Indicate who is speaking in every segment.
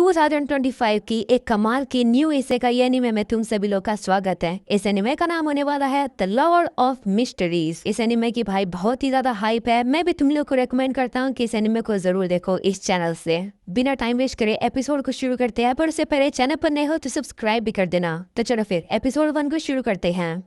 Speaker 1: 2025 की एक कमाल की न्यू एसे का ये एनिमे में तुम सभी लोग का स्वागत है। इस एनिमे का नाम होने वाला है द लॉर्ड ऑफ मिस्ट्रीज। इस एनिमे की भाई बहुत ही ज्यादा हाइप है। मैं भी तुम लोग को रेकमेंड करता हूँ कि इस एनिमे को जरूर देखो इस चैनल से। बिना टाइम वेस्ट करे एपिसोड को शुरू करते हैं, पर उससे पहले चैनल पर नए हो तो सब्सक्राइब भी कर देना। तो चलो फिर एपिसोड 1 को शुरू करते हैं।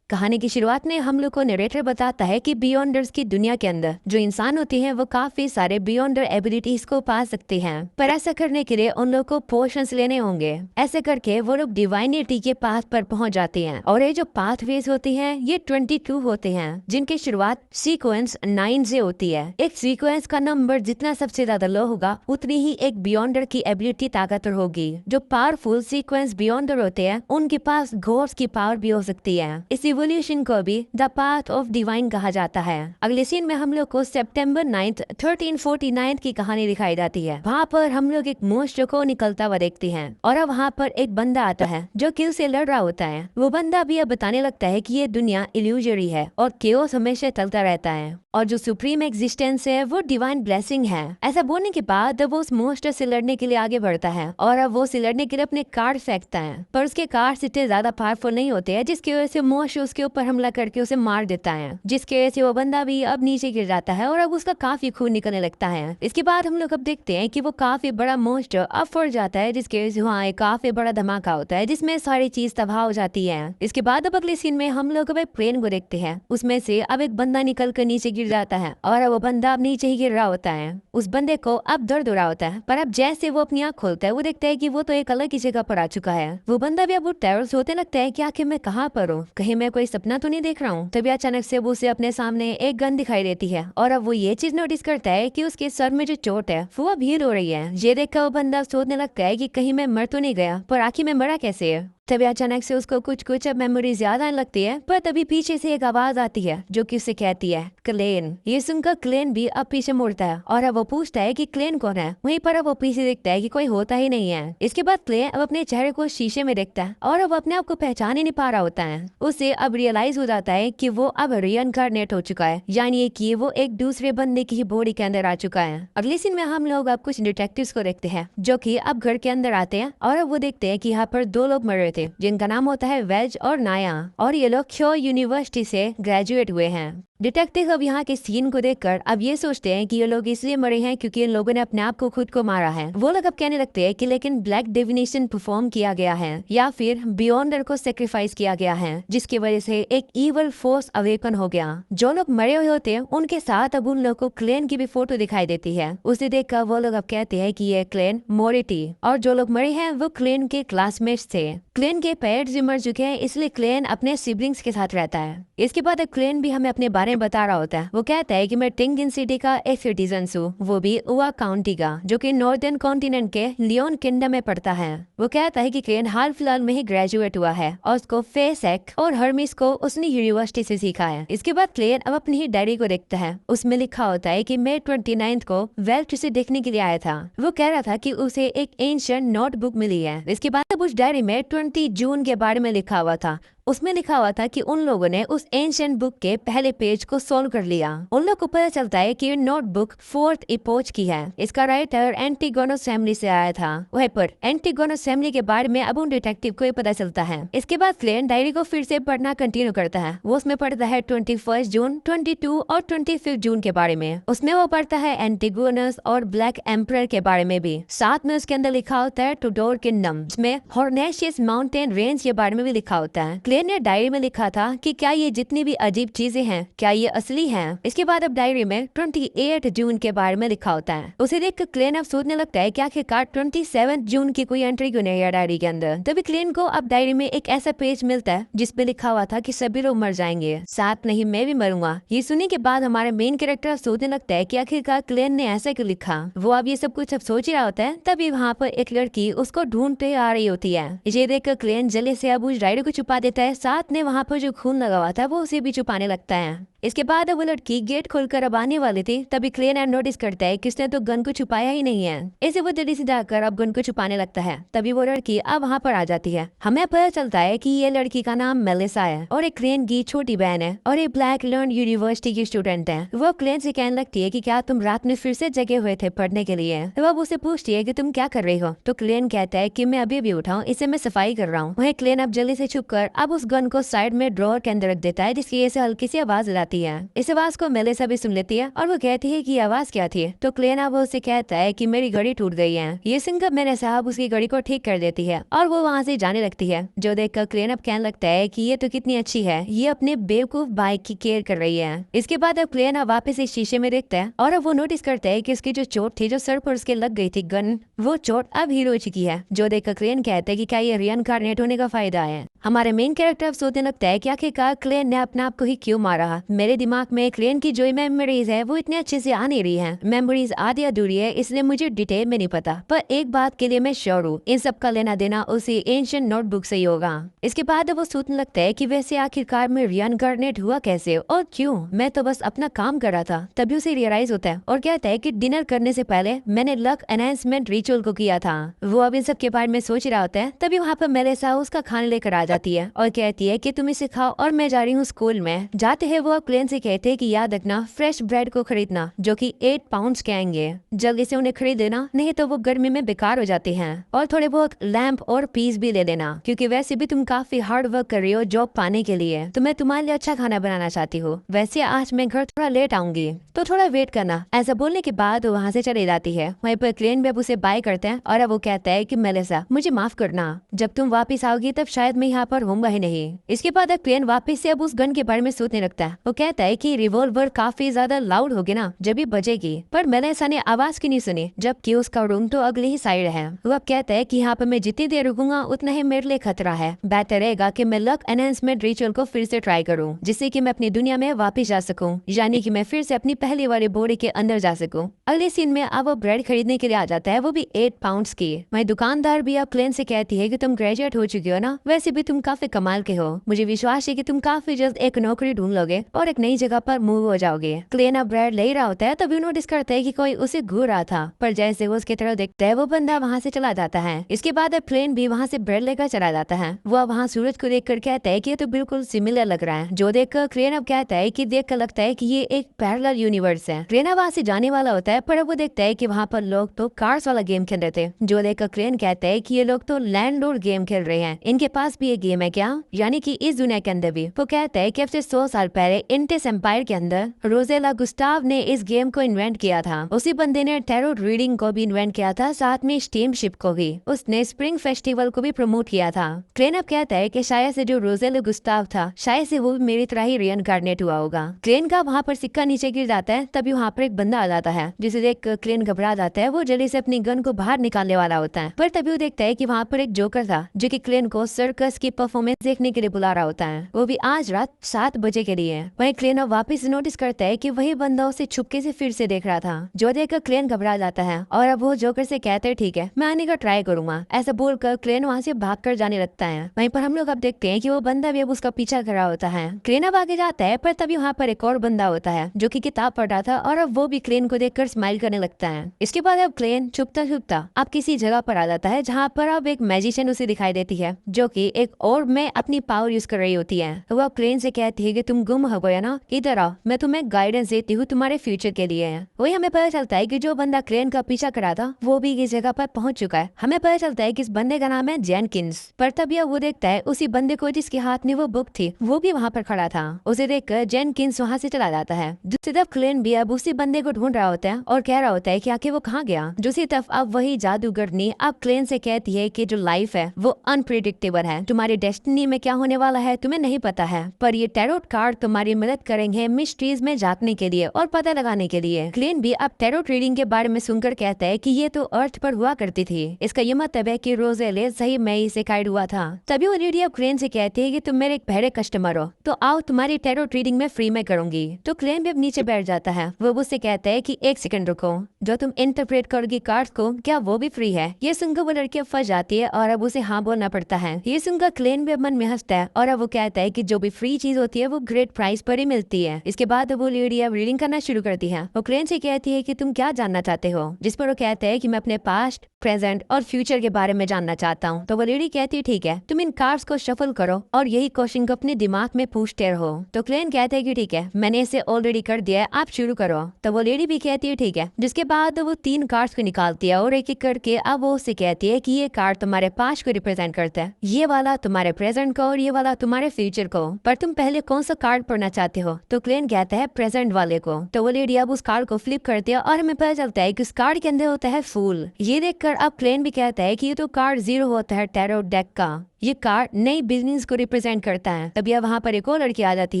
Speaker 1: कहानी की शुरुआत में हम लोग को नरेटर बताता है कि बियॉन्डर्स की दुनिया के अंदर जो इंसान होते हैं वो काफी सारे बियॉन्डर एबिलिटीज को पा सकते हैं, पर ऐसा करने के लिए उन लोग को पोशंस लेने होंगे। ऐसे करके वो लोग डिवाइनिटी के पाथ पर पहुंच जाते हैं और ये जो पाथवेज होती हैं ये 22 होते हैं, जिनकी शुरुआत सीक्वेंस 9 से होती है। एक सीक्वेंस का नंबर जितना सबसे ज्यादा लो होगा उतनी ही एक बियॉन्डर की एबिलिटी ताकतवर होगी। जो पावरफुल सीक्वेंस बियॉन्डर होते हैं उनके पास घोर्स की पावर भी हो सकती है। इसी इवोल्यूशन को भी द पाथ ऑफ डिवाइन कहा जाता है। अगले सीन में हम लोग को सितंबर 9, 1349 की कहानी दिखाई जाती है। वहाँ पर हम लोग एक मोस्टर को निकलता हुआ देखते हैं और अब वहाँ पर एक बंदा आता है जो किल से लड़ रहा होता है। वो बंदा भी अब बताने लगता है कि ये दुनिया इल्यूजरी है और केओस हमेशा चलता रहता है और जो सुप्रीम एग्जिस्टेंस है वो डिवाइन ब्लेसिंग है। ऐसा बोलने के बाद अब वो उस मोस्टर से लड़ने के लिए आगे बढ़ता है और अब वो से लड़ने के लिए अपने कार्ड फेंकता है, पर उसके कार्ड इतने ज्यादा पावरफुल नहीं होते हैं जिसकी वजह से मोस्टर उसके ऊपर हमला करके उसे मार देता है, जिसकी वजह से वो बंदा भी अब नीचे गिर जाता है और अब उसका काफी खून निकलने लगता है। इसके बाद हम लोग अब देखते हैं कि वो काफी बड़ा मोस्टर अब फट जाता है, जिसकी वजह से वहाँ एक काफी बड़ा धमाका होता है जिसमें सारी चीज तबाह हो जाती है। इसके बाद अब अगले सीन में हम लोग अब एक प्लेन को देखते हैं। उसमें से अब एक बंदा निकल कर नीचे गिर जाता है और अब वो बंदा अब नीचे ही गिर रहा होता है। उस बंदे को अब दर्द हो रहा होता है, पर अब जैसे वो अपनी आँख खोलता है वो देखता है कि वो तो एक अलग ही जगह पर आ चुका है। वो बंदा भी अब उठता है और सोचने लगता है कि आखिर मैं कहाँ पर हूँ, कहीं मैं कोई सपना तो नहीं देख रहा हूँ। तभी अचानक से वो उसे अपने सामने एक गन दिखाई देती है और अब वो ये चीज नोटिस करता है कि उसके सर में जो चोट है वो अब हील हो रही है। ये देखकर वो बंदा सोचने लगता है कि कहीं मैं मर तो नहीं गया, पर आखिर मैं मरा कैसे है। तभी अचानक से उसको कुछ अब मेमोरीज याद आने लगती है, पर तभी पीछे से एक आवाज आती है जो कि उसे कहती है क्लेन। ये सुनकर क्लेन भी अब पीछे मुड़ता है और अब वो पूछता है कि क्लेन कौन है। वहीं पर अब वो पीछे देखता है कि कोई होता ही नहीं है। इसके बाद क्लेन अब अपने चेहरे को शीशे में देखता है और अब अपने आप को पहचान ही नहीं पा रहा होता है। उसे अब रियलाइज हो जाता है कि वो अब रीइंकार्नेट हो चुका है, यानी कि वो एक दूसरे बंदे की ही बॉडी के अंदर आ चुका है। अगले सीन में हम लोग अब कुछ डिटेक्टिव्स को देखते हैं जो कि अब घर के अंदर आते हैं और अब वो देखते हैं कि यहाँ पर 2 लोग मर रहे थे जिनका नाम होता है वेज और नाया, और ये लोग क्यो यूनिवर्सिटी से ग्रेजुएट हुए हैं। डिटेक्टिव अब यहाँ के सीन को देखकर अब ये सोचते हैं कि ये लोग इसलिए मरे हैं क्योंकि इन लोगों ने अपने आप को खुद को मारा है। वो लोग अब कहने लगते हैं कि लेकिन ब्लैक डिविनेशन परफॉर्म किया गया है या फिर बियॉन्डर को सेक्रीफाइस किया गया है, जिसकी वजह से एक ईवल फोर्स अवेकन हो गया। जो लोग मरे हुए होते हैं उनके साथ अब उन लोग को क्लेन की भी फोटो दिखाई देती है। उसे देखकर वो लोग अब कहते हैं कि ये क्लेन मोरिटी और जो लोग मरे हैं वो क्लेन के क्लासमेट्स थे। क्लेन के पेरेंट्स भी मर चुके हैं, इसलिए क्लेन अपने सिबलिंग्स के साथ रहता है। इसके बाद अब क्लेन भी हमें अपने बारे में बता रहा होता है। वो कहता है कि मैं टिंगिन सिटी का एक सिटीजन हूँ, वो भी उआ काउंटी का, जो कि नॉर्दर्न कॉन्टिनेंट के लियोन किंगडम में पड़ता है। वो कहता है कि क्लेन हाल फिलहाल में ही ग्रेजुएट हुआ है और उसको फेसेक और हर्मिस को उसने यूनिवर्सिटी से सीखा है। इसके बाद क्लेन अब अपनी ही डायरी को देखता है। उसमें लिखा होता है कि May 29 को वेल्ट से देखने के लिए आया था। वो कह रहा था कि उसे एक एंशिएंट नोटबुक मिली है। इसके बाद अब उस डायरी में 20 जून के बारे में लिखा हुआ था। उसमें लिखा हुआ था कि उन लोगों ने उस एंशिएंट बुक के पहले पेज को सोल्व कर लिया। उन लोग को पता चलता है कि ये नोटबुक 4th इपोच की है। इसका राइटर एंटीगोनस फैमिली से आया था। वहीं पर एंटीगोनस फैमिली के बारे में अब उन डिटेक्टिव को ये पता चलता है। इसके बाद क्लेन डायरी को फिर से पढ़ना कंटिन्यू करता है। वो उसमें पढ़ता है 21 जून, 22 और 25 जून के बारे में। उसमें वो पढ़ता है एंटीगोनस और ब्लैक एम्परर के बारे में भी। साथ में उसके अंदर लिखा होता है टूडोर किंगडम, जिसमें हॉर्नेशियस माउंटेन रेंज के बारे में भी लिखा होता है। क्लेन ने डायरी में लिखा था कि क्या ये जितनी भी अजीब चीजें हैं क्या ये असली हैं। इसके बाद अब डायरी में 28 जून के बारे में लिखा होता है। उसे देखकर क्लेन अब सोचने लगता है कि आखिरकार 27 जून की कोई एंट्री क्यों नहीं है डायरी के अंदर। तभी क्लेन को अब डायरी में एक ऐसा पेज मिलता है जिसपे लिखा हुआ था कि सभी लोग मर जाएंगे, साथ नहीं मैं भी मरूंगा। ये सुनने के बाद हमारे मेन कैरेक्टर सोचने लगता है कि आखिरकार क्लेन ने ऐसा क्यों लिखा। वो अब ये सब कुछ अब सोच ही रहा होता है, तभी वहाँ पर एक लड़की उसको ढूंढते आ रही होती है। ये देखकर क्लेन जल्दी से अब उस डायरी को छुपा देता है। साथ में वहाँ पर जो खून लगा हुआ था वो उसे भी छुपाने लगता है। इसके बाद अब वो लड़की गेट खोलकर अब आने वाली थी, तभी क्लेन नोटिस करता है कि उसने तो गन को छुपाया ही नहीं है। ऐसे वो जल्दी से जाकर अब गन को छुपाने लगता है। तभी वो लड़की अब वहाँ पर आ जाती है। हमें पता चलता है कि ये लड़की का नाम मेलिसा है और एक क्लेन की छोटी बहन है और एक ब्लैक लर्न यूनिवर्सिटी की स्टूडेंट है। वो क्लेन से कहने लगती है कि क्या तुम रात में फिर से जगे हुए थे पढ़ने के लिए। तो अब उसे पूछती है कि तुम क्या कर रही हो। तो क्लेन कहता है कि मैं अभी भी उठाऊं, इसे मैं सफाई कर रहा हूँ। वही क्लेन अब जल्दी से छुप कर अब उस गन को साइड में ड्रॉअर के अंदर रख देता है, जिसकी वजह से हल्की सी आवाज लाती है। इस आवाज को मेलिसा भी सुन लेती है और वो कहती है कि आवाज क्या थी। तो क्लेन अब उसे कहता है कि मेरी घड़ी टूट गई है। ये सुनकर मैंने साहब उसकी घड़ी को ठीक कर देती है और वो वहाँ से जाने लगती है। जो देखकर क्लेन अब कहने लगता है कि ये तो कितनी अच्छी है, ये अपने बेवकूफ बाइक की केयर कर रही है। इसके बाद अब क्लेन अब वापस इस शीशे में देखता है और अब वो नोटिस करता है कि उसकी जो चोट थी, जो सर पर उसके लग गई थी गन, वो चोट अब हील हो चुकी है। जो देखकर क्लेन कहता है कि क्या ये रिइनकार्नेट होने का फायदा है। हमारे मेन कैरेक्टर अब सोचने लगता है कि आखिरकार क्लेन ने अपने आप को ही क्यों मारा। मेरे दिमाग में क्लेन की जो मेमोरीज है वो इतने अच्छे से आ नहीं रही है। मेमोरीज आधी अधूरी है, इसलिए मुझे डिटेल में नहीं पता, पर एक बात के लिए मैं श्योर हूँ, इन सब का लेना देना उसी एंशिएंट नोटबुक से ही होगा। इसके बाद वो सोचने लगता है कि वैसे आखिरकार में रिइनकार्नेट हुआ कैसे और क्यों, मैं तो बस अपना काम कर रहा था। तभी उसे रियलाइज होता है और कहता है कि डिनर करने से पहले मैंने लक एनहांसमेंट रिचुअल को किया था। वो अब इन सब के बारे में सोच रहा होता है। तभी वहाँ पर मेलिसा उसका खाना लेकर आ जाती है और कहती है कि तुम इसे खाओ और मैं जा रही हूँ स्कूल में। जाते हैं वो अब क्लेन से कहते हैं कि याद रखना फ्रेश ब्रेड को खरीदना, जो कि 8 पाउंड के आएंगे। जल्दी से उन्हें खरीद लेना, नहीं तो वो गर्मी में बेकार हो जाते हैं। और थोड़े बहुत लैम्प और पीस भी ले लेना, क्योंकि वैसे भी तुम काफी हार्ड वर्क कर रही हो जॉब पाने के लिए, तो मैं तुम्हारे लिए अच्छा खाना बनाना चाहती हूँ। वैसे आज मैं घर थोड़ा लेट आऊंगी, तो थोड़ा वेट करना। ऐसा बोलने के बाद वो वहाँ से चली जाती है। वहीं पर क्लेन भी अब उसे बाय करते हैं और अब वो कहता है कि मेलिसा मुझे माफ करना, जब तुम वापस आओगी तब शायद मैं यहाँ पर होऊंगा ही नहीं। इसके बाद अब क्लेन वापस से अब उस गन के बारे में सोचने लगता है। वो कहता है कि रिवॉल्वर काफी ज्यादा लाउड होगी ना जब भी बजेगी, पर मेलिसा ने आवाज क्यों नहीं सुनी, जबकि उसका रूम तो अगले ही साइड है। वो अब कहता है कि यहाँ पर मैं जितनी देर रुकूंगा उतना ही मेरे लिए खतरा है। बेहतर रहेगा कि मैं लक एनहांसमेंट रिचुअल को फिर से ट्राई करूँ, जिससे कि मैं अपनी दुनिया में वापस जा सकूँ, यानी कि मैं फिर से अपनी पहले वाले बोरे के अंदर जा सकूँ। अगले सीन में अब वो ब्रेड खरीदने के लिए आ जाता है, वो भी 8 पाउंड की। वही दुकानदार भी अब क्लेन से कहती है कि तुम ग्रेजुएट हो चुकी हो ना, वैसे भी तुम काफी कमाल के हो। मुझे विश्वास है कि तुम काफी जल्द एक नौकरी ढूंढ लोगे और एक नई जगह पर मूव हो जाओगे। क्लेन अब ब्रेड ले रहा होता है, तभी नोटिस करता है कि कोई उसे घूर रहा था, पर जैसे वो उसकी तरफ देखता है वो बंदा वहाँ से चला जाता है। इसके बाद अब क्लेन भी वहाँ से ब्रेड लेकर चला जाता है। वो अब वहाँ सूरज को देखकर कहता है कि ये तो बिल्कुल सिमिलर लग रहा है। जो देखकर क्लेन अब कहता है कि देखकर लगता है कि ये एक पैरेलल यूनिवर्स है। क्लेन अब वहाँ से जाने वाला होता है, पर अब वो देखता है कि वहाँ पर लोग तो कार्स वाला गेम खेल रहे थे। जो देखकर क्लेन कहता है कि ये लोग तो लैंडलॉर्ड गेम खेल रहे हैं, इनके पास भी ये गेम है क्या, यानी कि इस दुनिया के अंदर भी। वो कहता है कि अब से 100 साल पहले इंटेस एम्पायर के अंदर रोजेला गुस्ताव ने इस गेम को इन्वेंट किया था। उसी बंदे ने टैरो रीडिंग को भी इन्वेंट किया था, साथ में स्टीमशिप को भी। उसने स्प्रिंग फेस्टिवल को भी प्रमोट किया था। क्लेन अब कहता है कि शायद से जो रोजेला गुस्ताव था, शायद से वो भी मेरी तरह ही रिइनकार्नेट हुआ होगा। क्लेन का वहाँ पर सिक्का नीचे गिर जाता है, तभी वहाँ पर एक बंदा आ जाता है, जिसे देख क्लेन घबरा जाता है। वो जल्दी से अपनी गन को बाहर निकालने वाला होता है, पर तभी वो देखता है कि वहाँ पर एक जोकर था, जो कि क्लेन को सर्कस की परफॉर्मेंस देखने के लिए बुला रहा होता है, वो भी आज रात 7 बजे के लिए। वहीं क्लेन अब वापस नोटिस करता है कि वही बंदा उसे छुपके से फिर से देख रहा था। जो देखकर क्लेन घबरा जाता है और अब वो जोकर से कहते हैं ठीक है, मैं आने का ट्राई करूंगा। ऐसा बोलकर क्लेन वहाँ से भागकर जाने लगता है। वहीं पर हम लोग अब देखते हैं कि वो बंदा भी अब उसका पीछा कर रहा होता है। क्लेन अब आगे जाता है, पर तभी वहाँ पर एक और बंदा होता है, जो कि किताब पढ़ रहा था, और अब वो भी क्लेन को देखकर स्माइल करने लगता है। इसके बाद अब क्लेन छुपता छुपता अब किसी जगह पर आ जाता है, जहाँ पर अब एक मैजिशियन उसे दिखाई देती है, जो कि एक और में अपनी पावर यूज कर रही होती है। वो अब क्लेन से कहती है कि तुम गुम हो गए ना, इधर आओ, मैं तुम्हें गाइडेंस देती हूँ तुम्हारे फ्यूचर के लिए। वही हमें पता चलता है कि जो बंदा क्लेन का पीछा करा था वो भी इस जगह पर पहुंच चुका है। हमें पता चलता है कि इस बंदे का नाम है जेनकिंस। पर तभी वो देखता है उसी बंदे को जिसके हाथ में वो बुक थी, वो भी वहाँ पर खड़ा था। उसे देखकर जेनकिंस वहाँ से चला जाता है। दूसरी तरफ क्लेन भी अब उसी बंदे को ढूंढ रहा होता है और कह रहा होता है कि आखिर वो कहाँ गया। दूसरी तरफ अब वही जादूगरनी अब क्लेन से कहती है कि जो लाइफ है वो अनप्रिडिक्टेबल है, तुम्हारी डेस्टिनी में क्या होने वाला है तुम्हें नहीं पता है, पर ये टैरोट कार्ड तुम्हारी मदद करेंगे मिस्ट्रीज में झांकने के लिए और पता लगाने के लिए। क्लेन भी अब टैरोट रीडिंग के बारे में सुनकर कहता है कि ये तो अर्थ पर हुआ करती थी, इसका ये मतलब है कि रोजेले सही में ही से गाइड हुआ था। तभी वो लेडी अब क्लेन से कहती है कि तुम मेरे एक पहले कस्टमर हो, तो आओ तुम्हारी टैरोट रीडिंग में फ्री में करूंगी। तो क्लेन भी अब नीचे बैठ जाता है। वो उससे कहता है कि एक सेकंड रुको, जो तुम इंटरप्रेट करोगी कार्ड को, क्या वो भी फ्री है? ये सुनकर वो लड़की अब फंस जाती है और अब उसे हाँ बोलना पड़ता है। ये सुनकर क्लेन भी अब मन में हंसता है और अब वो कहता है कि जो भी फ्री चीज होती है वो ग्रेट प्राइस पर परी मिलती है। इसके बाद वो लेडी अब रीडिंग करना शुरू करती है। वो क्लेन से कहती है कि तुम क्या जानना चाहते हो, जिस पर वो कहता है कि मैं अपने पास्ट, प्रेजेंट और फ्यूचर के बारे में जानना चाहता हूँ। तो वो लेडी कहती है ठीक है, तुम इन कार्ड्स को शफल करो और यही क्वेश्चन को अपने दिमाग में पूछते रहो। तो क्लेन कहता है कि ठीक है, मैंने इसे ऑलरेडी कर दिया है, आप शुरू करो। तो वो लेडी भी कहती है ठीक है। जिसके बाद वो 3 कार्ड्स को निकालती है और एक एक करके अब वो उससे कहती है कि ये कार्ड तुम्हारे पास्ट को रिप्रेजेंट करता है, ये वाला तुम्हारे प्रेजेंट को और ये वाला तुम्हारे फ्यूचर को। पर तुम पहले कौन सा कार्ड पढ़ना चाहते हो? तो क्लेन कहता है प्रेजेंट वाले को। तो वो लेडी अब उस कार्ड को फ्लिप करती है और हमें पता चलता है कि उस कार्ड के अंदर होता है फूल। ये देखकर अब क्लेन भी कहता है कि ये तो कार्ड 0 होता है टैरो डेक का। ये कार्ड नई बिजनेस को रिप्रेजेंट करता है। तभी अब वहाँ पर एक और लड़की आ जाती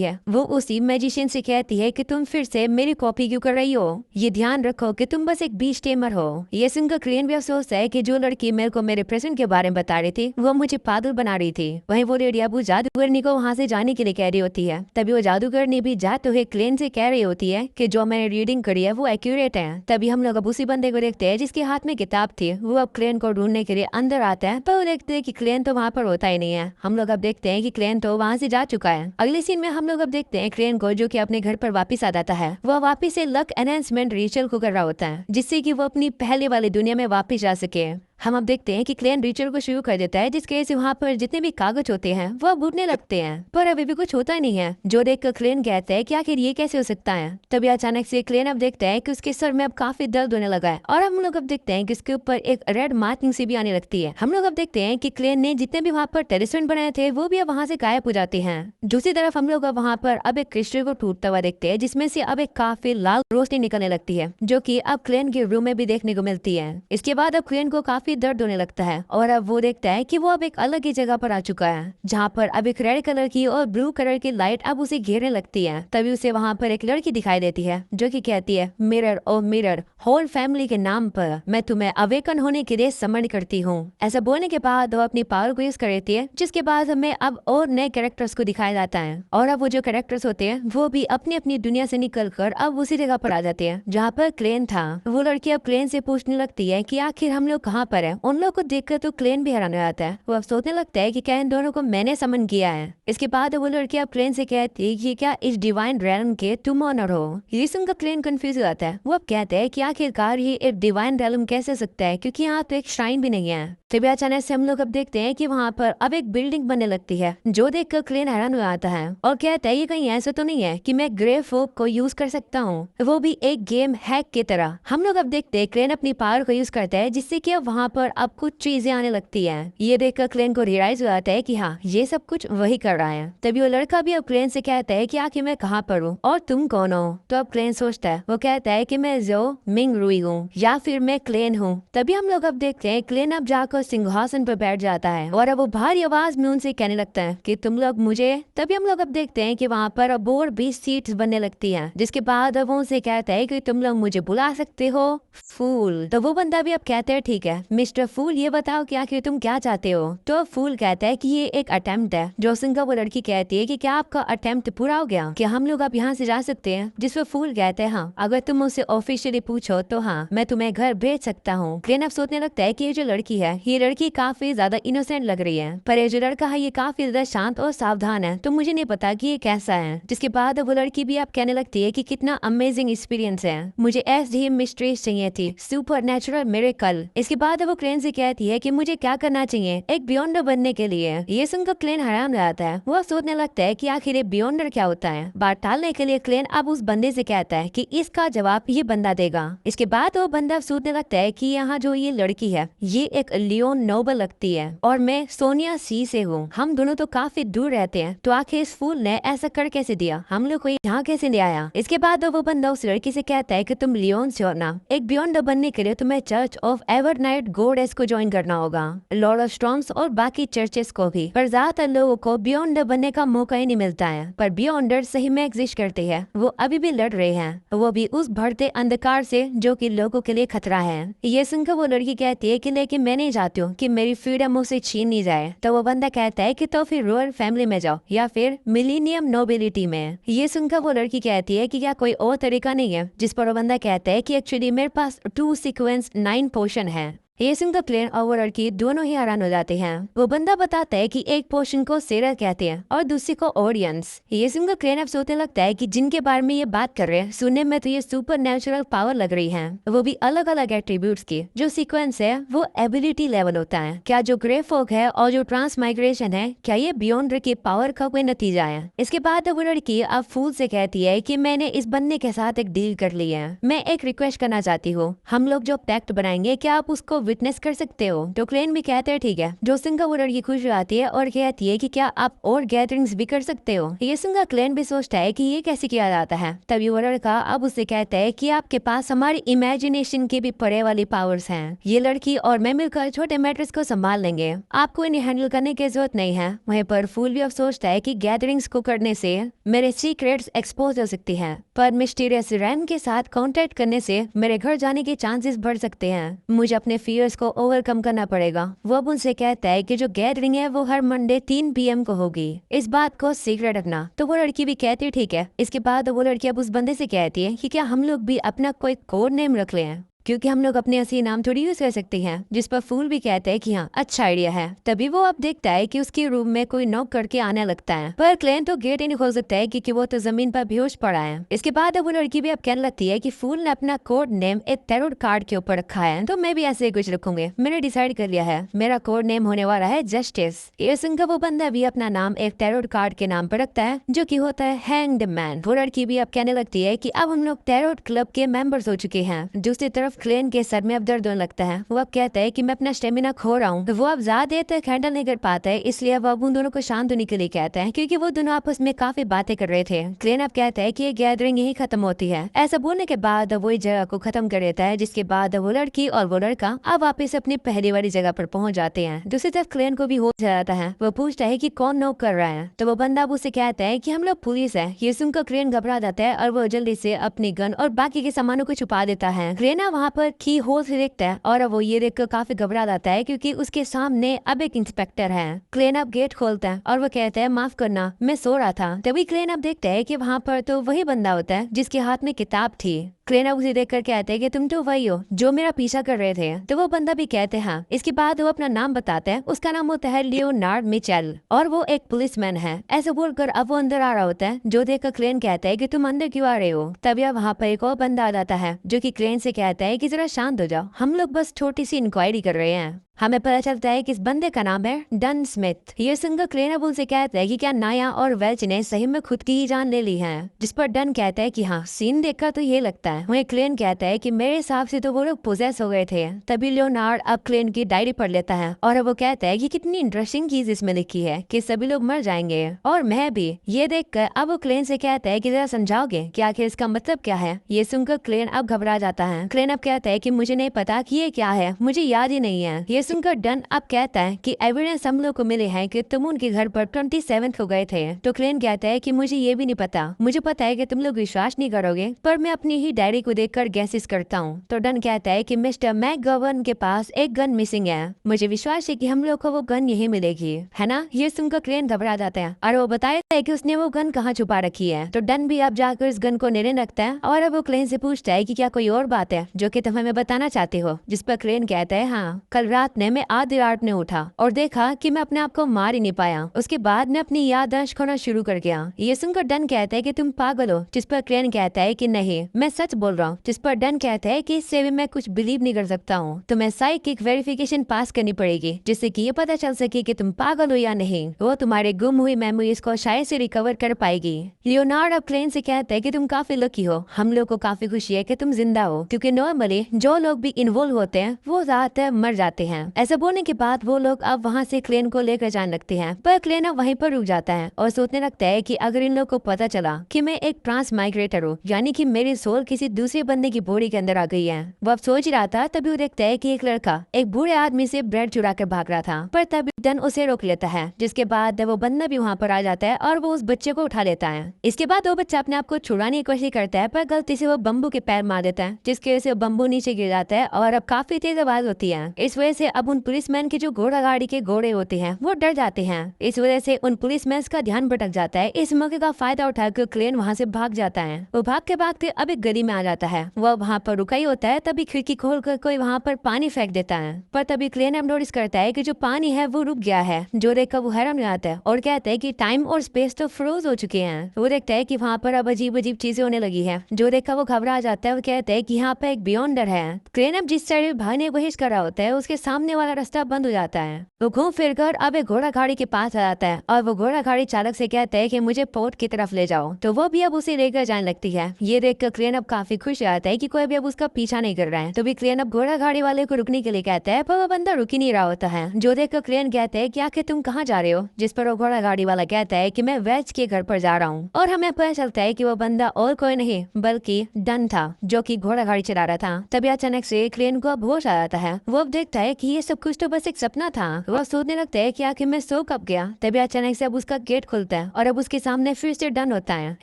Speaker 1: है। वो उसी मैजिशियन से कहती है कि तुम फिर से मेरी कॉपी क्यों कर रही हो? ये ध्यान रखो कि तुम बस एक बीच टेमर हो। ये सुनकर क्लेन भी अफसोस है कि जो लड़की मेरे को मेरे प्रेजेंट के बारे में बता रही थी वो मुझे पागल बना रही थी। वहीं वो लेडी अब जादूगरनी को वहाँ से जाने के लिए कह रही होती है। तभी वो जादूगरनी भी जाते हुए क्लेन से कह रही होती है कि जो मैंने रीडिंग करी है वो एक्यूरेट है। तभी हम लोग अब उसी बंदे को देखते हैं जिसके हाथ में किताब थी। वो अब क्लेन को ढूंढने के लिए अंदर आता है, पर वो देखते हैं कि क्लेन तो वहाँ पर होता ही नहीं है। हम लोग अब देखते हैं कि क्लेन तो वहाँ से जा चुका है। अगले सीन में हम लोग अब देखते हैं क्लेन को जो कि अपने घर पर वापस आ जाता है। वो वापस से लक एनहांसमेंट रिचुअल को कर रहा होता है जिससे कि वो अपनी पहले वाली दुनिया में वापस जा सके। हम अब देखते हैं कि क्लेन रिचुअल को शुरू कर देता है जिसके वजह से वहाँ पर जितने भी कागज होते हैं वो अब उड़ने लगते हैं, पर अभी भी कुछ होता नहीं है। जो देखकर क्लेन कहता है कि आखिर ये कैसे हो सकता है। तभी अचानक से क्लेन अब देखता है कि उसके सर में अब काफी दर्द होने लगा है और हम लोग अब देखते हैं कि उसके ऊपर एक रेड मार्किंग सी भी आने लगती है। हम लोग अब देखते हैं कि क्लेन ने जितने भी वहाँ पर टेलिस्कोप बनाए थे वो भी अब वहाँ से गायब हो जाते हैं। दूसरी तरफ हम लोग अब वहाँ पर अब एक क्रिस्टल को टूटता हुआ देखते हैं जिसमें से अब एक काफी लाल रोशनी निकलने लगती है जो की अब क्लेन के रूम में भी देखने को मिलती है। इसके बाद अब क्लेन को काफी दर्द होने लगता है और अब वो देखता है कि वो अब एक अलग ही जगह पर आ चुका है जहाँ पर अब एक रेड कलर की और ब्लू कलर की लाइट अब उसे घेरने लगती है। तभी उसे वहाँ पर एक लड़की दिखाई देती है जो कि कहती है मिरर ओ मिरर, होल फैमिली के नाम पर मैं तुम्हें अवेकन होने के लिए समन करती हूँ। ऐसा बोलने के बाद वो अपनी पावर को यूज कर देती है जिसके बाद हमें अब और नए कैरेक्टर्स को दिखाया जाता है और अब वो जो कैरेक्टर्स होते हैं वो भी अपनी अपनी दुनिया से निकल कर अब उसी जगह पर आ जाते हैं जहाँ पर क्लेन था। वो लड़की अब क्लेन से पूछने लगती है कि आखिर हम लोग कहाँ पर है। उन लोग को देखकर तो क्लेन भी हैरान हो जाता है। वो अब सोचने लगता है कि क्या इन दोनों को मैंने समन किया है। इसके बाद वो लड़की अब क्लेन से कहती है कि क्या इस डिवाइन रेलम के तुम ऑनर हो। ये सुनकर क्लेन कंफ्यूज हो जाता है। वो अब कहते हैं कि आखिरकार ये एक डिवाइन रेलम कैसे हो सकता है क्योंकि यहाँ तो एक श्राइन भी नहीं है। तभी अचानक से हम लोग अब देखते हैं कि वहाँ पर अब एक बिल्डिंग बनने लगती है जो देखकर क्लेन हैरान हो जाता है और कहता है ये कहीं ऐसा तो नहीं है कि मैं ग्रे फोक को यूज कर सकता हूँ, वो भी एक गेम हैक की तरह। हम लोग अब देखते हैं क्लेन अपनी पावर को यूज करता है जिससे कि अब वहाँ पर अब कुछ चीजें आने लगती है। ये देखकर क्लेन को रियलाइज हो जाता है कि हाँ ये सब कुछ वही कर रहा है। तभी वो लड़का भी अब क्लेन से कहता है कि आखिर मैं कहाँ पर हूँ और तुम कौन हो। तो अब क्लेन सोचता है, वो कहता है कि मैं जो मिंग रुई हूँ या फिर मैं क्लेन हूँ। तभी हम लोग अब देखते हैं क्लेन अब जाकर सिंहासन पर बैठ जाता है और अब वो भारी आवाज में उनसे कहने लगता है कि तुम लोग मुझे। तभी हम लोग अब देखते हैं कि वहाँ पर अब और 20 सीट्स बनने लगती हैं जिसके बाद अब वो उनसे कहता है कि तुम लोग मुझे बुला सकते हो फूल। तो वो बंदा भी अब कहता है ठीक है मिस्टर फूल, ये बताओ कि आखिर तुम क्या चाहते हो। तो फूल कहता है कि ये एक अटेम्प्ट है। जो सिंह वो लड़की कहती है कि क्या आपका अटेम्प्ट पूरा हो गया, क्या हम लोग अब यहाँ से जा सकते हैं। जिस पर फूल कहता है हाँ, अगर तुम मुझसे ऑफिशियली पूछो तो हाँ मैं तुम्हें घर भेज सकता हूँ। क्लेन अब सोचने लगता है कि ये जो लड़की है ये लड़की काफी ज्यादा इनोसेंट लग रही है, पर ये जो लड़का है ये काफी ज्यादा शांत और सावधान है, तो मुझे नहीं पता कि ये कैसा है। जिसके बाद वो लड़की भी अब कहने लगती है कि कितना अमेजिंग एक्सपीरियंस है, मुझे ऐसी ही मिस्ट्रीज चाहिए थी, सुपर नेचुरल मिरेकल। इसके बाद वो क्लेन से कहती है कि मुझे क्या करना चाहिए एक बियॉन्डर बनने के लिए। ये सुनकर क्लेन हैरान हो जाता है। वो सोचने लगता है कि आखिर बियॉन्डर क्या होता है। बात टालने के लिए क्लेन अब उस बंदे से कहता है कि इसका जवाब ये बंदा देगा। इसके बाद वो बंदा सोचने लगता है कि यहाँ जो ये लड़की है ये एक लियोन नोबल लगती है और मैं सोनिया सी से हूँ, हम दोनों तो काफी दूर रहते हैं, तो आखिर इस फूल ने ऐसा कर कैसे दिया, हम लोग को यहाँ कैसे ले आया। इसके बाद वो बंदा उस लड़की से कहता है कि तुम लियोन से हो ना, एक बियॉन्डर बनने के लिए तुम्हें चर्च ऑफ एवरनाइट गॉडेस को ज्वाइन करना होगा, लॉर्ड ऑफ स्टॉर्म्स और बाकी चर्चेस को भी। पर ज्यादातर लोगों को बियॉन्डर बनने का मौका ही नहीं मिलता है, पर बियॉन्डर सही में एग्जिस्ट करते हैं, वो अभी भी लड़ रहे हैं, वो भी उस बढ़ते अंधकार से जो कि लोगों के लिए खतरा है। ये सुनकर वो लड़की कहती है कि लेकिन मैं नहीं चाहती हूँ कि मेरी फ्रीडम मुझसे छीन ली जाए। तो वो बंदा कहता है कि तो फिर रॉयल फैमिली में जाओ या फिर मिलीनियम नोबिलिटी में। ये सुनकर वो लड़की कहती है कि क्या कोई और तरीका नहीं है। जिस पर वो बंदा कहता है कि एक्चुअली मेरे पास 2 सीक्वेंस 9 पोशन है। ये सुनकर क्लेन और वो लड़की दोनों ही हैरान हो जाते हैं। वो बंदा बताता है कि एक पोर्शन को सेरा कहते हैं और दूसरे को ऑडियंस। ये सुनकर क्लेन अब सोचने लगता है कि जिनके बारे में ये बात कर रहे हैं सुनने में तो ये सुपर नेचुरल पावर लग रही है, वो भी अलग अलग एट्रीब्यूट्स की। जो सीक्वेंस है वो एबिलिटी लेवल होता है। क्या जो ग्रे फोक है और जो ट्रांसमाइग्रेशन है, क्या ये बियॉन्ड की पावर का कोई नतीजा है? इसके बाद वो लड़की अब फूल से कहती है कि मैंने इस बंदे के साथ एक डील कर ली है, मैं एक रिक्वेस्ट करना चाहती हूँ, हम लोग जो पैक्ट बनाएंगे क्या आप उसको विटनेस कर सकते हो? तो क्लेन भी कहते हैं ठीक है। जो सुनकर वो लड़की खुश हो जाती है और कहती है कि क्या आप और गैदरिंग्स भी कर सकते हो? ये सुनकर क्लेन भी सोचता है कि ये कैसे किया जाता है। तभी वो लड़का अब उससे कहता है कि आपके पास हमारी इमेजिनेशन के भी परे वाली पावर्स हैं। ये लड़की और मैं मिलकर छोटे मैटर्स को संभाल लेंगे, आपको इन्हें हैंडल करने की जरूरत नहीं है। वहीं पर फूल भी अब सोचता है कि गैदरिंग्स को करने से मेरे सीक्रेट्स एक्सपोज हो सकती हैं, पर मिस्टीरियस रैन के साथ कांटेक्ट करने से मेरे घर जाने के चांसेस बढ़ सकते हैं। मुझे अपने फियर्स को ओवरकम करना पड़ेगा। वो अब उनसे कहता है कि जो गैदरिंग है वो हर मंडे 3 PM को होगी, इस बात को सीक्रेट रखना। तो वो लड़की भी कहती है ठीक है। इसके बाद वो लड़की अब उस बंदे से कहती है कि क्या हम लोग भी अपना कोई कोड नेम रख लें, क्योंकि हम लोग अपने असली नाम थोड़ी यूज कर सकते हैं। जिस पर फूल भी कहते हैं कि हाँ अच्छा आइडिया है। तभी वो अब देखता है कि उसके रूम में कोई नॉक करके आने लगता है, पर क्लेन तो गेट ही नहीं खोल सकता है क्योंकि वो तो जमीन पर बेहोश पड़ा है। इसके बाद वो लड़की भी अब कहने लगती है कि फूल ने अपना कोड नेम एक टैरोट कार्ड के ऊपर रखा है, तो मैं भी ऐसे ही कुछ रखूंगी। मैंने डिसाइड कर लिया है, मेरा कोड नेम होने वाला है जस्टिस। ये सुनकर वो बंदा भी अपना नाम एक टैरोट कार्ड के नाम पर रखता है, जो की होता है हैंग्ड मैन। वो लड़की भी अब कहने लगती है कि अब हम लोग टैरोट क्लब के मेंबर्स हो चुके हैं। दूसरी तरफ क्लेन के सर में अब दर्द होने लगता है। वो अब कहता है कि मैं अपना स्टेमिना खो रहा हूँ। तो वो अब ज्यादा देर तक हैंडल नहीं कर पाता है, इसलिए वो अब उन दोनों को शांत होने के लिए कहता है, क्योंकि वो दोनों आपस में काफी बातें कर रहे थे। क्लेन अब कहता है कि ये गैदरिंग यही खत्म होती है। ऐसा बोलने के बाद वो इस जगह को खत्म कर देता है, जिसके बाद वो लड़की और वो लड़का अब वापिस अपनी पहली वाली जगह पर पहुंच जाते हैं। दूसरी तरफ क्लेन को भी हो जाता है। वो पूछता है कि कौन नॉक कर रहा है, तो वो बंदा अब उसे कहता है कि हम लोग पुलिस है। ये सुनकर क्लेन घबरा जाता है और वो जल्दी से अपनी गन और बाकी के सामानों को छुपा देता है। क्लेन वहाँ पर की होल से देखता है और वो ये देखकर काफी घबरा जाता है, क्योंकि उसके सामने अब एक इंस्पेक्टर है। क्लेन अब गेट खोलता है और वो कहता है माफ करना, मैं सो रहा था। तभी क्लेन अब देखता है कि वहाँ पर तो वही बंदा होता है जिसके हाथ में किताब थी। क्लेन अब उसे देखकर कहते हैं कि तुम तो वही हो जो मेरा पीछा कर रहे थे। तो वो बंदा भी कहते हैं हाँ। इसके बाद वो अपना नाम बताता है। उसका नाम होता है लियोनार्ड मिचेल और वो एक पुलिसमैन है। ऐसे बोलकर अब वो अंदर आ रहा होता है, जो देखकर क्लेन कहता है कि तुम अंदर क्यों आ रहे हो। तभी अब वहाँ पर एक और बंदा आ जाता है, जो कि क्लेन से कहता है कि जरा शांत हो जाओ, हम लोग बस छोटी सी इंक्वायरी कर रहे हैं। हमें पता चलता है कि इस बंदे का नाम है डन स्मिथ। ये सुनकर क्लेन अब उनसे कहता है कि क्या नाया और वेल्च ने सही में खुद की ही जान ले ली है। जिस पर डन कहता है कि हाँ, सीन देखकर तो ये लगता है। वहीं क्लेन कहता है कि मेरे हिसाब से तो वो लोग पोजेस हो गए थे। तभी लियोनार्ड अब क्लेन की डायरी पढ़ लेता है और वो कहता है कि कितनी इंटरेस्टिंग चीज इसमें लिखी है कि सभी लोग मर जाएंगे और मैं भी। ये देखकर अब वो क्लेन से कहता है कि जरा समझाओगे कि आखिर इसका मतलब क्या है। ये सुनकर क्लेन अब घबरा जाता है। क्लेन अब कहता है कि मुझे नहीं पता कि ये क्या है, मुझे याद ही नहीं है। ये सुनकर डन अब कहता है कि एविडेंस हम लोग को मिले हैं कि तुम उनके घर पर 27 को गए थे। तो क्लेन कहता है कि मुझे ये भी नहीं पता, मुझे पता है कि तुम लोग विश्वास नहीं करोगे, पर मैं अपनी ही डायरी को देखकर गैसेस करता हूँ। तो डन कहता है कि मिस्टर मैकगवर्न के पास एक गन मिसिंग है, मुझे विश्वास है कि हम लोग को वो गन यही मिलेगी, है ना। ये सुनकर क्लेन घबरा जाता है और वो बताता है कि उसने वो गन कहाँ छुपा रखी है। तो डन भी अब जाकर इस गन को लेने लगता है और अब वो क्लेन से पूछता है कि क्या कोई और बात है जो कि तुम हमें बताना चाहते हो। जिस पर क्लेन कहता है हाँ, कल रात ने मैं आधी रात में उठा और देखा कि मैं अपने आप को मार ही नहीं पाया। उसके बाद मैं अपनी याददाश्त खोना शुरू कर गया। ये सुनकर डन कहता है कि तुम पागल हो। जिस पर क्लेन कहता है कि नहीं, मैं सच बोल रहा हूँ। जिस पर डन कहता है कि इससे भी मैं कुछ बिलीव नहीं कर सकता हूँ, तो मैं साइकिक वेरिफिकेशन पास करनी पड़ेगी जिससे कि ये पता चल सके कि तुम पागल हो या नहीं। वो तुम्हारे गुम हुई मेमोरीज को शायद से रिकवर कर पाएगी। लियोनार्ड अब क्लेन से कहता है कि तुम काफी लकी हो, हम लोग को काफी खुशी है कि तुम जिंदा हो, क्योंकि नॉर्मली जो लोग भी इन्वॉल्व होते हैं वो ज्यादातर मर जाते हैं। ऐसा बोलने के बाद वो लोग अब वहाँ से क्लेन को लेकर जाने लगते हैं, पर क्लेन अब वहीं पर रुक जाता है और सोचने लगता है कि अगर इन लोग को पता चला कि मैं एक ट्रांस माइग्रेटर हूँ, यानी कि मेरी सोल किसी दूसरे बंदे की बॉडी के अंदर आ गई है। वो अब सोच ही रहा था, तभी वो देखता है कि एक लड़का एक बूढ़े आदमी से ब्रेड चुरा कर भाग रहा था, पर तभी डन उसे रोक लेता है। जिसके बाद वो बंदा भी वहाँ पर आ जाता है और वो उस बच्चे को उठा लेता है। इसके बाद वो बच्चा अपने आप को छुड़ाने की कोशिश करता है, पर गलती से वो बम्बू के पैर मार देता है, जिसकी वजह से बम्बू नीचे गिर जाता है और अब काफी तेज आवाज होती है। इस वजह से अब उन पुलिसमैन के जो घोड़ा गाड़ी के घोड़े होते हैं वो डर जाते हैं। इस वजह से उन पुलिसमैन का ध्यान भटक जाता है। इस मौके का फायदा उठाकर क्लेन वहाँ से भाग जाता है। वो भागते अब एक गली में आ जाता है। वह वहाँ पर रुका ही होता है, तभी खिड़की खोलकर कोई वहाँ पर पानी फेंक देता है। पर तभी क्लेन अब नोटिस करता है कि जो पानी है वो रुक गया है। जो देखकर वो हैरान हो जाता है और कहता है कि टाइम और स्पेस तो फ्रोज हो चुके हैं। वो देखता है कि वहाँ पर अब अजीब अजीब चीजें होने लगी है। जो देखकर वो घबरा जाता है। वो कहता है कि यहाँ पे एक बियॉन्डर है। क्लेन अब जिस साइड भागने की कोशिश कर रहा होता है उसके सामने वाला रास्ता बंद हो जाता है। वो घूम फिर कर अब एक घोड़ा गाड़ी के पास आ जाता है और वो घोड़ा गाड़ी चालक से कहता है कि मुझे पोर्ट की तरफ ले जाओ। तो वो भी अब उसे लेकर जाने लगती है। ये देखकर क्लेन अब काफी खुश हो जाता है कि कोई भी अब उसका पीछा नहीं कर रहा है। तो भी क्लेन अब घोड़ा गाड़ी वाले को रुकने के लिए कहता है, पर वो बंदा रुक ही नहीं रहा होता है। जो देखकर क्लेन कहते हैं कि आखिर तुम कहाँ जा रहे हो? जिस पर वो घोड़ा गाड़ी वाला कहता है कि मैं वेज के घर पर जा रहा हूँ। और हमें पता चलता है कि वो बंदा और कोई नहीं बल्कि डन था, जो कि घोड़ा गाड़ी चला रहा था। तभी अचानक से क्लेन को अब होश आ जाता है। वो अब देखता है कि ये सब कुछ तो बस एक सपना था। वो सोचने लगता है कि आखिर मैं सो कब गया। तभी अचानक से अब उसका गेट खुलता है और अब उसके सामने फिर से डन होता है।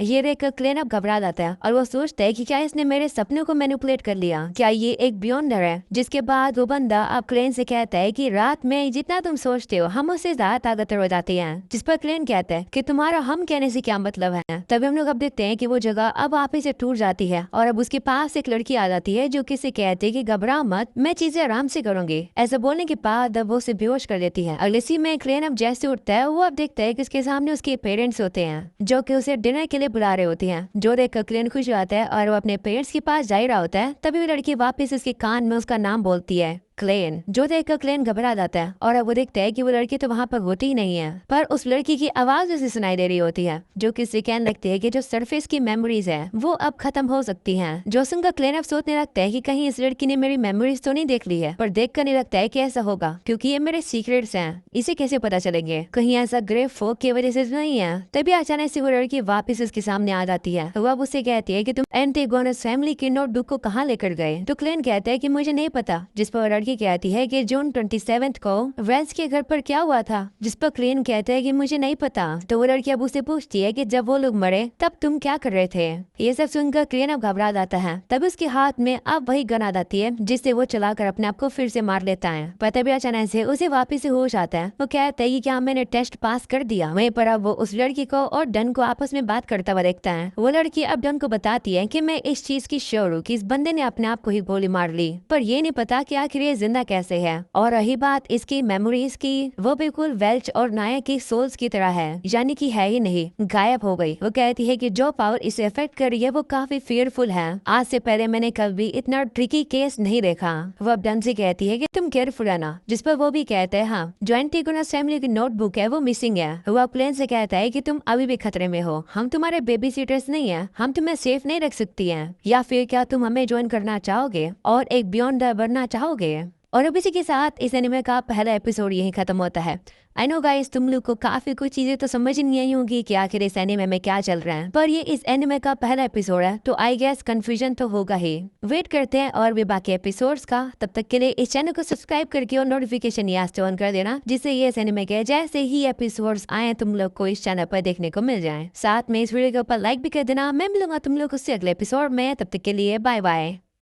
Speaker 1: ये देखकर क्लेन अब घबरा जाता है और वो सोचता है कि क्या इसने मेरे सपनों को मैनिपुलेट कर लिया? क्या ये एक बियॉन्डर है? जिसके बाद वो बंदा अब क्लेन से कहता है कि रात में जितना तुम सोचते हो हम उससे ज्यादा ताकतवर हो जाते हैं। जिस पर क्लेन कहता है कि तुम्हारा हम कहने से क्या मतलब है? तभी हम लोग अब देखते हैं कि वो जगह अब वापस से टूट जाती है और अब उसके पास एक लड़की आ जाती है जो किसी कहते है कि घबरा मत, मैं चीजें आराम से करूंगी। ऐसा बोलने के बाद अब वो उसे बेहोश कर देती है। अगले सीन में क्लेन अब जैसे उठता है वो अब देखता है कि उसके सामने उसके पेरेंट्स होते हैं जो कि उसे डिनर के लिए बुला रहे होते हैं। जो देखकर क्लेन खुश हो जाता है और वो अपने पेरेंट्स के पास जा ही रहा होता है। तभी वो लड़की वापस उसके कान में उसका नाम बोलती है, क्लेन। जो देखकर क्लेन घबरा जाता है और अब वो देखता है कि वो लड़की तो वहाँ पर होती ही नहीं है, पर उस लड़की की आवाज उसे सुनाई दे रही होती है जो कि उसे कहने लगती है कि जो सरफेस की मेमोरीज है वो अब खत्म हो सकती हैं। जो सुनकर क्लेन अब सोचने लगता है कि कहीं इस लड़की ने मेरी मेमोरीज तो नहीं देख ली है, पर देख कर नहीं लगता है कि ऐसा होगा क्योंकि ये मेरे सीक्रेट्स हैं। इसे कैसे पता चलेंगे? कहीं ऐसा ग्रेव फोक की वजह से नहीं है। तभी अचानक से वो लड़की वापस उसके सामने आ जाती है। वो अब उसे कहती है कि तुम एंटीगोनस फैमिली की नोटबुक को कहाँ लेकर गए? तो क्लेन कहता है कि मुझे नहीं पता। जिस पर लड़की कहती है कि जून 27 को वेल्स के घर पर क्या हुआ था? जिस पर क्लेन कहता है कि मुझे नहीं पता। तो वो लड़की अब उसे पूछती है कि जब वो लोग मरे तब तुम क्या कर रहे थे? ये सब सुनकर क्लेन अब घबरा जाता है। तब उसके हाथ में अब वही गन आ जाती है जिससे वो चलाकर अपने आप को फिर से मार लेता है। पर तभी अचानक से उसे वापिस से होश आता है। वो कहता है कि क्या मैंने टेस्ट पास कर दिया? वहीं पर अब वो उस लड़की को और डन को आपस में बात करता हुआ देखता है। वो लड़की अब डन को बताती है कि मैं इस चीज की श्योर हूँ कि इस बंदे ने अपने आप को ही गोली मार ली, पर ये नहीं पता कि आखिर ये जिंदा कैसे है। और रही बात इसकी मेमोरीज की, वो बिल्कुल वेल्च और नाया की सोल्स की तरह है, यानी कि है ही नहीं, गायब हो गई। वो कहती है कि जो पावर इसे अफेक्ट कर रही है वो काफी फियरफुल है। आज से पहले मैंने कभी इतना ट्रिकी केस नहीं देखा। वो अब डन से कहती है कि तुम केयरफुल रहना। जिस पर वो भी कहते हैं हाँ, जो एंटीगोनस फैमिली की नोटबुक है वो मिसिंग है। वो अब क्लेन से कहता है कि तुम अभी भी खतरे में हो, हम तुम्हारे बेबी सीटर्स नहीं है, हम तुम्हें सेफ नहीं रख सकती हैं। या फिर क्या तुम हमें ज्वाइन करना चाहोगे और एक बियॉन्डर बनना चाहोगे? और अब इसी के साथ इस एनिमे का पहला एपिसोड यही खत्म होता है। आई नो गाइस, तुम लोग को काफी कुछ चीजें तो समझ नहीं आई होंगी कि आखिर इस एनिमे में क्या चल रहा है, पर ये इस एनिमे का पहला एपिसोड है तो आई गेस कंफ्यूजन तो होगा ही। वेट करते हैं और भी बाकी एपिसोड्स का। तब तक के लिए इस चैनल को सब्सक्राइब करके और नोटिफिकेशन यहाँ से ऑन कर देना, जिससे ये इस एनिमे के जैसे ही एपिसोड्स आए तुम लोग को इस चैनल पर देखने को मिल जाए। साथ में इस वीडियो के ऊपर लाइक भी कर देना। मैं मिलूंगा तुम लोग उससे अगले एपिसोड में। तब तक के लिए बाय बाय।